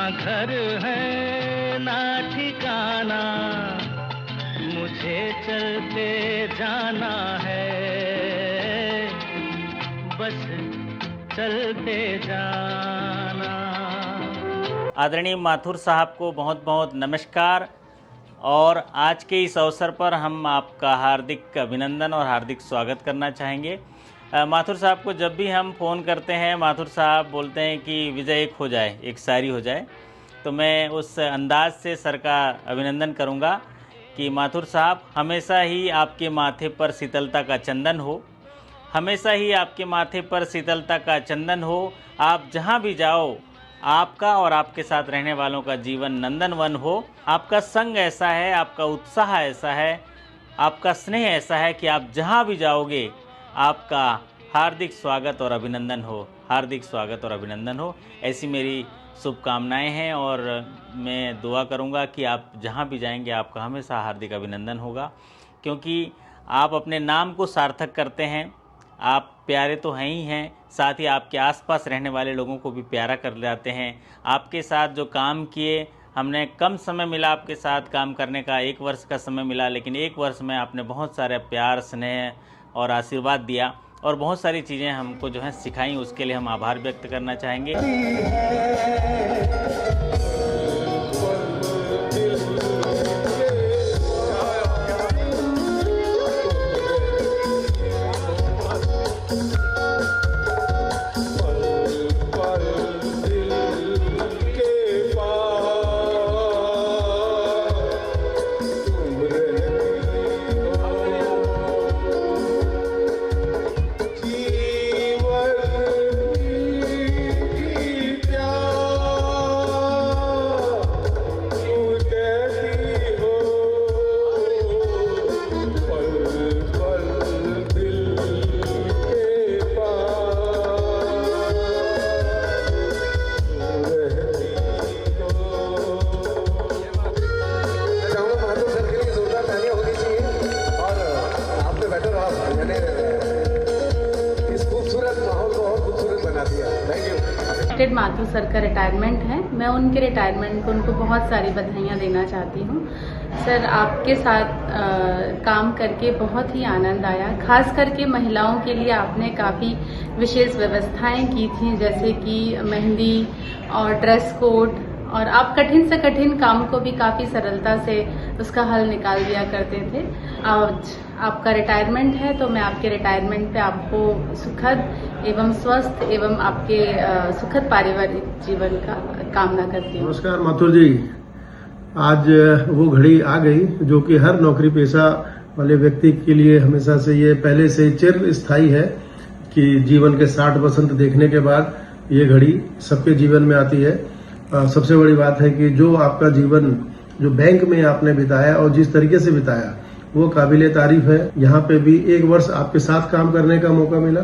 घर है ना ठिकाना, मुझे चलते जाना है, बस चलते जाना। आदरणीय माथुर साहब को बहुत बहुत नमस्कार। और आज के इस अवसर पर हम आपका हार्दिक अभिनंदन और हार्दिक स्वागत करना चाहेंगे। माथुर साहब को जब भी हम फ़ोन करते हैं, माथुर साहब बोलते हैं कि विजय एक हो जाए, एक शायरी हो जाए। तो मैं उस अंदाज से सर का अभिनंदन करूंगा कि माथुर साहब, हमेशा ही आपके माथे पर शीतलता का चंदन हो, हमेशा ही आपके माथे पर शीतलता का चंदन हो। आप जहां भी जाओ, आपका और आपके साथ रहने वालों का जीवन नंदनवन हो। आपका संग ऐसा है, आपका उत्साह ऐसा है, आपका स्नेह ऐसा है कि आप जहां भी जाओगे आपका हार्दिक स्वागत और अभिनंदन हो, हार्दिक स्वागत और अभिनंदन हो। ऐसी मेरी शुभकामनाएं हैं और मैं दुआ करूंगा कि आप जहां भी जाएंगे आपका हमेशा हार्दिक अभिनंदन होगा, क्योंकि आप अपने नाम को सार्थक करते हैं। आप प्यारे तो हैं ही हैं, साथ ही आपके आसपास रहने वाले लोगों को भी प्यारा कर जाते हैं। आपके साथ जो काम किए, हमने कम समय मिला आपके साथ काम करने का, 1 वर्ष का समय मिला, लेकिन 1 वर्ष में आपने बहुत सारे प्यार, स्नेह और आशीर्वाद दिया और बहुत सारी चीज़ें हमको जो है सिखाई। उसके लिए हम आभार व्यक्त करना चाहेंगे। माथुर सर का रिटायरमेंट है। मैं उनके रिटायरमेंट को उनको बहुत सारी बधाइयाँ देना चाहती हूँ। सर, आपके साथ काम करके बहुत ही आनंद आया। खास करके महिलाओं के लिए आपने काफ़ी विशेष व्यवस्थाएं की थी, जैसे कि मेहंदी और ड्रेस कोड, और आप कठिन से कठिन काम को भी काफ़ी सरलता से उसका हल निकाल दिया करते थे। आज आपका रिटायरमेंट है, तो मैं आपके रिटायरमेंट पे आपको सुखद एवं स्वस्थ एवं आपके सुखद पारिवारिक जीवन का कामना करती हूँ। नमस्कार माथुर जी, आज वो घड़ी आ गई जो कि हर नौकरी पेशा वाले व्यक्ति के लिए हमेशा से ये पहले से चिर स्थायी है कि जीवन के 60% देखने के बाद ये घड़ी सबके जीवन में आती है। सबसे बड़ी बात है कि जो आपका जीवन जो बैंक में आपने बिताया और जिस तरीके से बिताया वो काबिले तारीफ है। यहाँ पे भी 1 वर्ष आपके साथ काम करने का मौका मिला,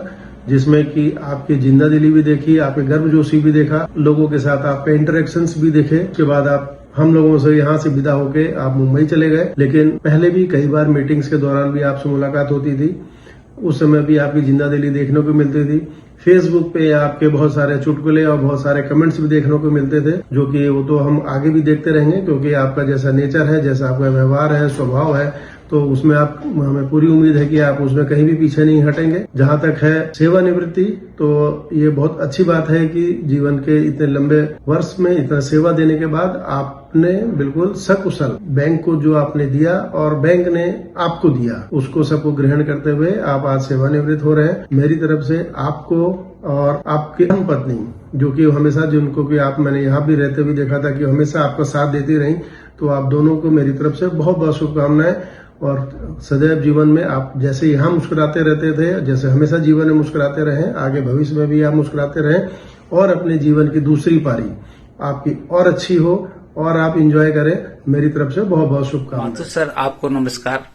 जिसमें कि आपकी जिंदादिली भी देखी, आपके गर्मजोशी भी देखा, लोगों के साथ आपके इंटरेक्शंस भी देखे। उसके बाद आप हम लोगों से यहाँ से विदा होके आप मुंबई चले गए, लेकिन पहले भी कई बार मीटिंग्स के दौरान भी आपसे मुलाकात होती थी। उस समय भी आपकी जिंदादिली देखने को मिलती थी। फेसबुक पे आपके बहुत सारे चुटकुले और बहुत सारे कमेंट्स भी देखने को मिलते थे, जो कि वो तो हम आगे भी देखते रहेंगे, क्योंकि आपका जैसा नेचर है, जैसा आपका व्यवहार है, स्वभाव है, तो उसमें आप हमें पूरी उम्मीद है कि आप उसमें कहीं भी पीछे नहीं हटेंगे। जहां तक है सेवानिवृत्ति, तो ये बहुत अच्छी बात है कि जीवन के इतने लंबे वर्ष में इतना सेवा देने के बाद आपने बिल्कुल सकुशल बैंक को जो आपने दिया और बैंक ने आपको दिया, उसको सबको ग्रहण करते हुए आप आज सेवानिवृत्त हो रहे हैं। मेरी तरफ से आपको और आपकी पत्नी, जो कि हमेशा जिनको कि आप मैंने यहाँ भी रहते हुए देखा था कि हमेशा आपका साथ देती रही, तो आप दोनों को मेरी तरफ से बहुत बहुत शुभकामनाएं। और सदैव जीवन में आप जैसे यहाँ मुस्कुराते रहते थे, जैसे हमेशा जीवन में मुस्कुराते रहें, आगे भविष्य में भी आप मुस्कुराते रहें और अपने जीवन की दूसरी पारी आपकी और अच्छी हो और आप एंजॉय करें। मेरी तरफ से बहुत बहुत शुभकामनाएं। माथुर सर, आपको नमस्कार।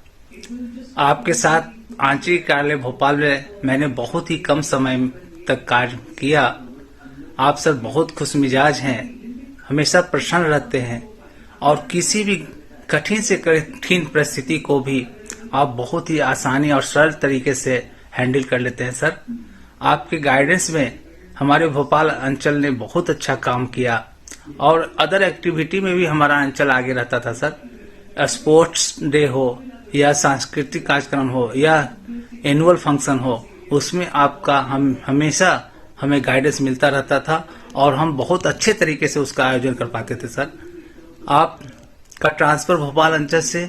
आपके साथ आंचल कार्यालय भोपाल में मैंने बहुत ही कम समय तक कार्य किया। आप सर बहुत खुश मिजाज हैं, हमेशा प्रसन्न रहते हैं और किसी भी कठिन से कठिन परिस्थिति को भी आप बहुत ही आसानी और सरल तरीके से हैंडल कर लेते हैं। सर, आपके गाइडेंस में हमारे भोपाल अंचल ने बहुत अच्छा काम किया। और अदर एक्टिविटी में भी हमारा अंचल आगे रहता था सर। स्पोर्ट्स डे हो या सांस्कृतिक कार्यक्रम हो या एनुअल फंक्शन हो, उसमें आपका हम हमेशा हमें गाइडेंस मिलता रहता था और हम बहुत अच्छे तरीके से उसका आयोजन कर पाते थे सर। आपका ट्रांसफर भोपाल अंचल से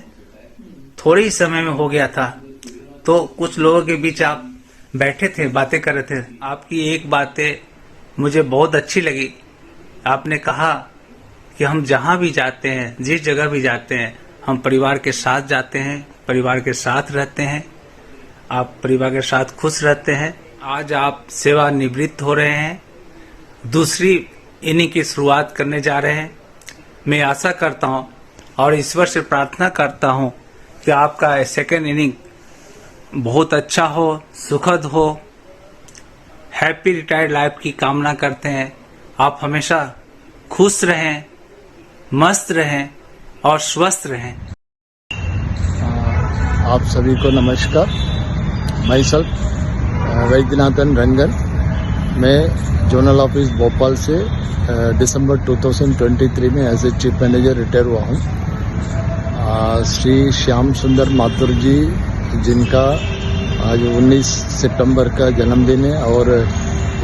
थोड़े ही समय में हो गया था, तो कुछ लोगों के बीच आप बैठे थे, बातें कर रहे थे। आपकी एक बातें मुझे बहुत अच्छी लगी। आपने कहा कि हम जहां भी जाते हैं, जिस जगह भी जाते हैं, हम परिवार के साथ जाते हैं, परिवार के साथ रहते हैं, आप परिवार के साथ खुश रहते हैं। आज आप सेवानिवृत्त हो रहे हैं, दूसरी इनिंग की शुरुआत करने जा रहे हैं। मैं आशा करता हूं और ईश्वर से प्रार्थना करता हूं कि आपका सेकेंड इनिंग बहुत अच्छा हो, सुखद हो। हैप्पी रिटायर्ड लाइफ की कामना करते हैं। आप हमेशा खुश रहें, मस्त रहें और स्वस्थ रहें। आप सभी को नमस्कार। मैं सेल्फ वैद्यनाथन रंगन, मैं जोनल ऑफिस भोपाल से दिसंबर 2023 में as a chief manager retire हुआ हूँ। श्री श्याम सुंदर माथुर जी, जिनका आज 19 सितंबर का जन्मदिन है और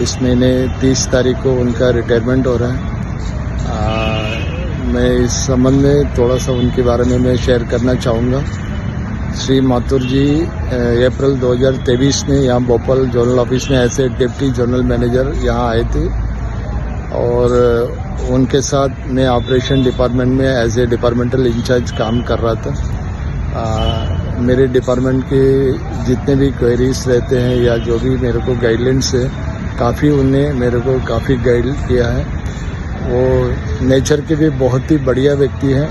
इस महीने 30 तारीख को उनका रिटायरमेंट हो रहा है। मैं इस संबंध में थोड़ा सा उनके बारे में मैं शेयर करना चाहूँगा। श्री माथुर जी अप्रैल 2023 में यहाँ भोपाल जोनल ऑफिस में ऐसे डिप्टी जोनल मैनेजर यहाँ आए थे और उनके साथ मैं ऑपरेशन डिपार्टमेंट में एज ए डिपार्टमेंटल इंचार्ज काम कर रहा था। मेरे डिपार्टमेंट के जितने भी क्वेरीज रहते हैं या जो भी मेरे को गाइडलाइंस है, काफ़ी उन्हें मेरे को काफ़ी गाइड किया है। वो नेचर के भी बहुत ही बढ़िया व्यक्ति हैं,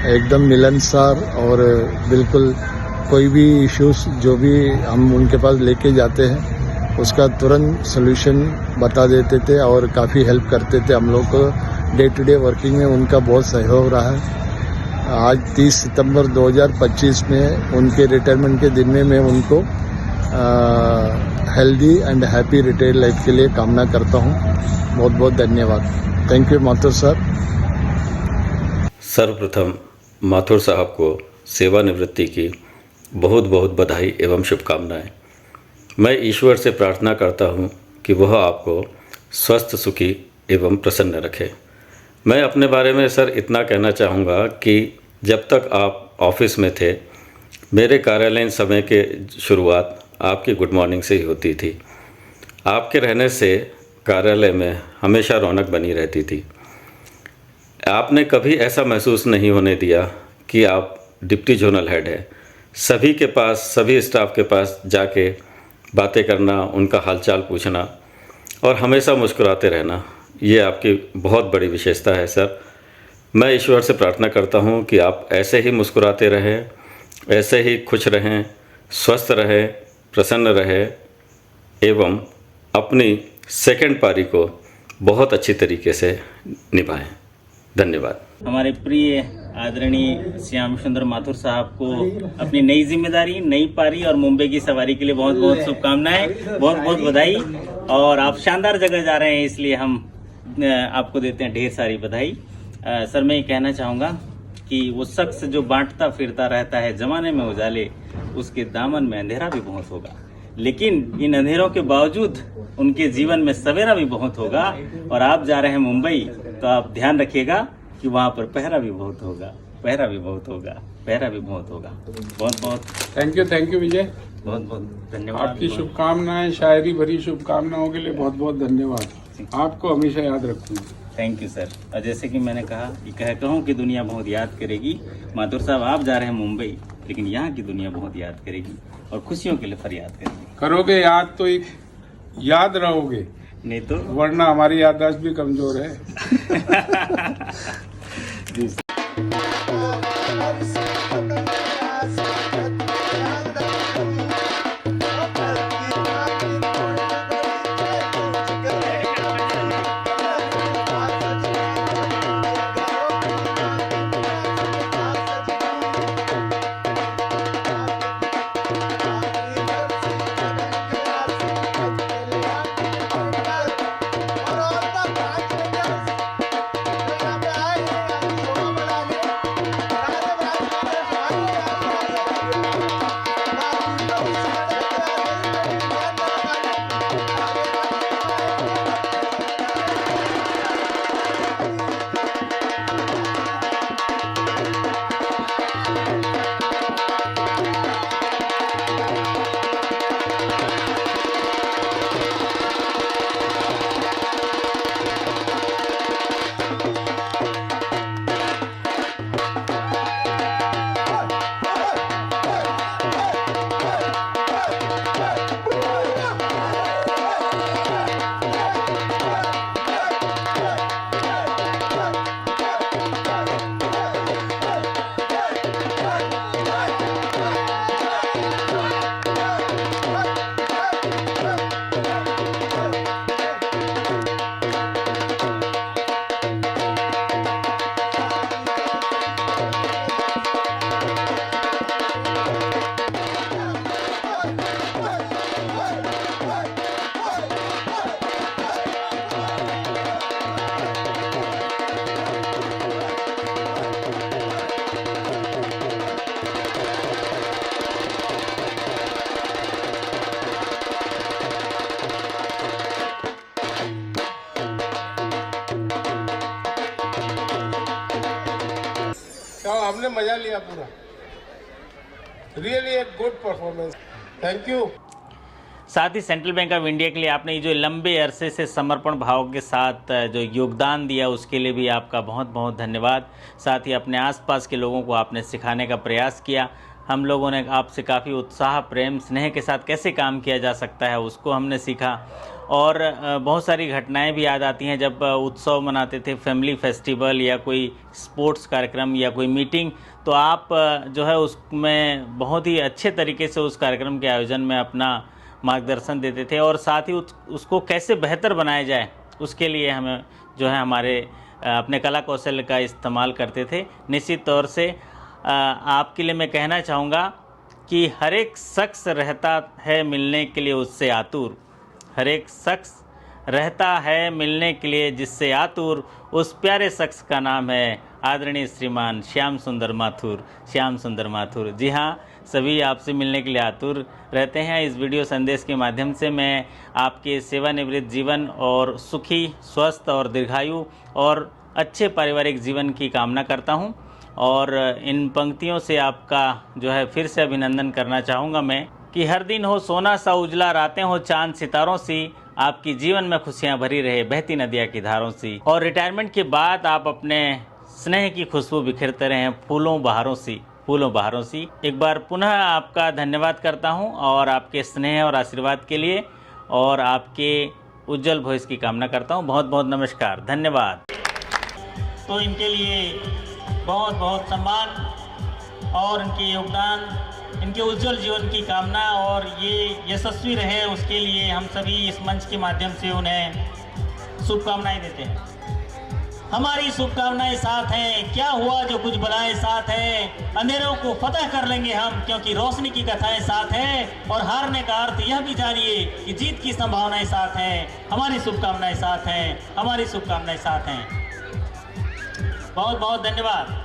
एकदम मिलनसार और बिल्कुल कोई भी इश्यूज जो भी हम उनके पास लेके जाते हैं उसका तुरंत सोल्यूशन बता देते थे और काफ़ी हेल्प करते थे हम लोग को। डे टू डे वर्किंग में उनका बहुत सहयोग रहा है। आज 30 सितंबर 2025 में उनके रिटायरमेंट के दिन में मैं उनको healthy and happy retire life के लिए कामना करता हूँ। बहुत बहुत धन्यवाद। Thank you Mathur sir. सर्वप्रथम माथुर साहब को सेवानिवृत्ति की बहुत बहुत बधाई एवं शुभकामनाएं। मैं ईश्वर से प्रार्थना करता हूं कि वह आपको स्वस्थ, सुखी एवं प्रसन्न रखे। मैं अपने बारे में सर इतना कहना चाहूँगा कि जब तक आप ऑफिस में थे, मेरे कार्यालयीन समय के शुरुआत आपकी गुड मॉर्निंग से ही होती थी। आपके रहने से कार्यालय में हमेशा रौनक बनी रहती थी। आपने कभी ऐसा महसूस नहीं होने दिया कि आप डिप्टी जोनल हेड है। सभी के पास, सभी स्टाफ के पास जाके बातें करना, उनका हालचाल पूछना और हमेशा मुस्कुराते रहना, ये आपकी बहुत बड़ी विशेषता है सर। मैं ईश्वर से प्रार्थना करता हूँ कि आप ऐसे ही मुस्कुराते रहें, ऐसे ही खुश रहें, स्वस्थ रहें, प्रसन्न रहें एवं अपनी सेकंड पारी को बहुत अच्छी तरीके से निभाएं। धन्यवाद। हमारे प्रिय आदरणीय श्याम सुंदर माथुर साहब को अपनी नई जिम्मेदारी, नई पारी और मुंबई की सवारी के लिए बहुत बहुत शुभकामनाएं, बहुत बहुत बधाई। और आप शानदार जगह जा रहे हैं, इसलिए हम आपको देते हैं ढेर सारी बधाई। सर, मैं ये कहना चाहूँगा कि वो शख्स जो बांटता फिरता रहता है जमाने में उजाले, उसके दामन में अंधेरा भी बहुत होगा, लेकिन इन अंधेरों के बावजूद उनके जीवन में सवेरा भी बहुत होगा। और आप जा रहे हैं मुंबई, तो आप ध्यान रखिएगा कि वहाँ पर पहरा भी बहुत होगा, पहरा भी बहुत होगा, पहरा भी बहुत होगा। बहुत बहुत थैंक यू विजय। बहुत बहुत धन्यवाद। आपकी शुभकामनाएं, शायरी भरी शुभकामनाओं के लिए बहुत बहुत धन्यवाद। आपको हमेशा याद रखूंगा। Thank you sir. और जैसे कि मैंने कहा कि कहूँ कि दुनिया बहुत याद करेगी। माथुर साहब, आप जा रहे हैं मुंबई, लेकिन यहाँ की दुनिया बहुत याद करेगी और खुशियों के लिए फरियाद करेगी। करोगे याद तो एक याद रहोगे, नहीं तो वरना हमारी याददाश्त भी कमजोर है। हमने मजा लिया पूरा। रियली एक गुड परफॉर्मेंस। Thank you. साथ ही सेंट्रल बैंक ऑफ इंडिया के लिए आपने जो लंबे अरसे से समर्पण भाव के साथ जो योगदान दिया उसके लिए भी आपका बहुत बहुत धन्यवाद। साथ ही अपने आसपास के लोगों को आपने सिखाने का प्रयास किया। हम लोगों ने आपसे काफ़ी उत्साह, प्रेम, स्नेह के साथ कैसे काम किया जा सकता है उसको हमने सीखा। और बहुत सारी घटनाएं भी याद आती हैं जब उत्सव मनाते थे, फैमिली फेस्टिवल या कोई स्पोर्ट्स कार्यक्रम या कोई मीटिंग, तो आप जो है उसमें बहुत ही अच्छे तरीके से उस कार्यक्रम के आयोजन में अपना मार्गदर्शन देते थे और साथ ही उसको कैसे बेहतर बनाया जाए उसके लिए हमें जो है हमारे अपने कला कौशल का इस्तेमाल करते थे। निश्चित तौर से आपके लिए मैं कहना चाहूँगा कि हर एक शख्स रहता है मिलने के लिए उससे आतुर, हर एक शख्स रहता है मिलने के लिए जिससे आतुर, उस प्यारे शख्स का नाम है आदरणीय श्रीमान श्याम सुंदर माथुर। श्याम सुंदर माथुर, जी हाँ, सभी आपसे मिलने के लिए आतुर रहते हैं। इस वीडियो संदेश के माध्यम से मैं आपके सेवानिवृत्त जीवन और सुखी, स्वस्थ और दीर्घायु और अच्छे पारिवारिक जीवन की कामना करता हूं। और इन पंक्तियों से आपका जो है फिर से अभिनंदन करना चाहूँगा मैं कि हर दिन हो सोना सा उजला, रातें हो चांद सितारों सी, आपकी जीवन में खुशियाँ भरी रहे बहती नदियाँ की धारों सी। और रिटायरमेंट के बाद आप अपने स्नेह की खुशबू बिखेरते रहें फूलों बहारों सी, फूलों बहारों सी। एक बार पुनः आपका धन्यवाद करता हूं और आपके स्नेह और आशीर्वाद के लिए और आपके उज्जवल भविष्य की कामना करता हूं। बहुत बहुत नमस्कार, धन्यवाद। तो इनके लिए बहुत बहुत सम्मान और इनके योगदान, इनके उज्जवल जीवन की कामना और ये यशस्वी रहे उसके लिए हम सभी इस मंच के माध्यम से उन्हें शुभकामनाएं देते हैं। हमारी शुभकामनाएं साथ हैं, क्या हुआ जो कुछ भलाएं साथ है, अंधेरों को फतह कर लेंगे हम क्योंकि रोशनी की कथाएं साथ है। और हारने का अर्थ यह भी जानिए कि जीत की संभावनाएं साथ हैं। हमारी शुभकामनाएं साथ हैं, हमारी शुभकामनाएं साथ हैं। बहुत बहुत धन्यवाद।